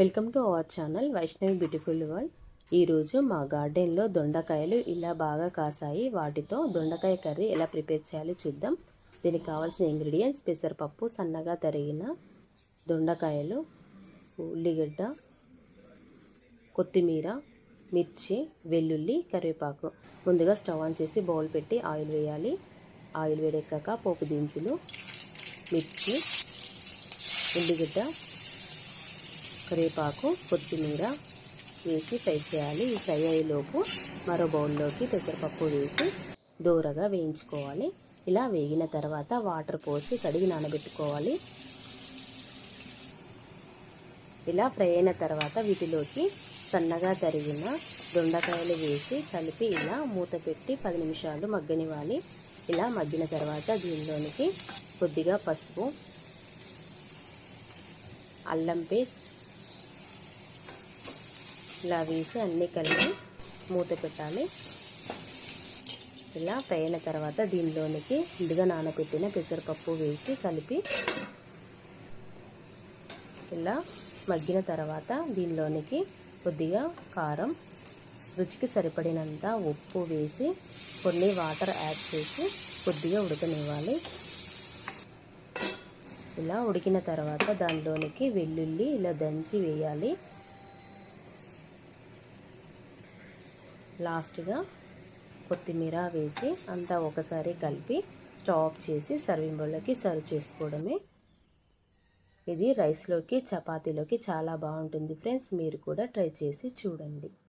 Welcome to our channel Vaishnavi beautiful world. ఈరోజు మా గార్డెన్లో దొండకాయలు ఇలా బాగా కాసాయి. వాటితో దొండకాయ కర్రీ ఎలా ప్రిపేర్ చేయాలో చూద్దాం. దీనికి కావాల్సిన ఇంగ్రీడియంట్స్: పెసరపప్పు, సన్నగా తరిగిన దొండకాయలు, ఉల్లిగడ్డ, కొత్తిమీర, మిర్చి, వెల్లుల్లి, కరివేపాకు. ముందుగా స్టవ్ ఆన్ చేసి బౌల్ పెట్టి ఆయిల్ వేయాలి. ఆయిల్ వేడెక్కాక పోపు దినుసులు, మిర్చి, ఉల్లిగడ్డ, కరివేపాకు, కొత్తిమీర వేసి ఫ్రై చేయాలి. ఈ ఫ్రై అయ్యేలోపు మరో బౌల్లోకి పెసరపప్పు వేసి దోరగా వేయించుకోవాలి. ఇలా వేగిన తర్వాత వాటర్ పోసి కడిగి నానబెట్టుకోవాలి. ఇలా ఫ్రై అయిన తర్వాత వీటిలోకి సన్నగా తరిగిన దొండకాయలు వేసి కలిపి ఇలా మూత పెట్టి 10 నిమిషాలు మగ్గనివ్వాలి. ఇలా మగ్గిన తర్వాత దీనిలోనికి కొద్దిగా పసుపు, అల్లం పేస్ట్ ఇలా వేసి అన్నీ కలిపి మూత పెట్టాలి. ఇలా ఫ్రై అయిన తర్వాత దీనిలోనికి ముందుగా నానబెట్టిన పెసరపప్పు వేసి కలిపి ఇలా మగ్గిన తర్వాత దీనిలోనికి కొద్దిగా కారం, రుచికి సరిపడినంత ఉప్పు వేసి కొన్ని వాటర్ యాడ్ చేసి కొద్దిగా ఉడకనివ్వాలి. ఇలా ఉడికిన తర్వాత దానిలోనికి వెల్లుల్లి ఇలా దంచి వేయాలి. లాస్ట్గా కొత్తిమీర వేసి అంతా ఒకసారి కలిపి స్టవ్ ఆఫ్ చేసి సర్వింగ్ బౌల్లోకి సర్వ్ చేసుకోవడమే. ఇది రైస్లోకి, చపాతీలోకి చాలా బాగుంటుంది ఫ్రెండ్స్. మీరు కూడా ట్రై చేసి చూడండి.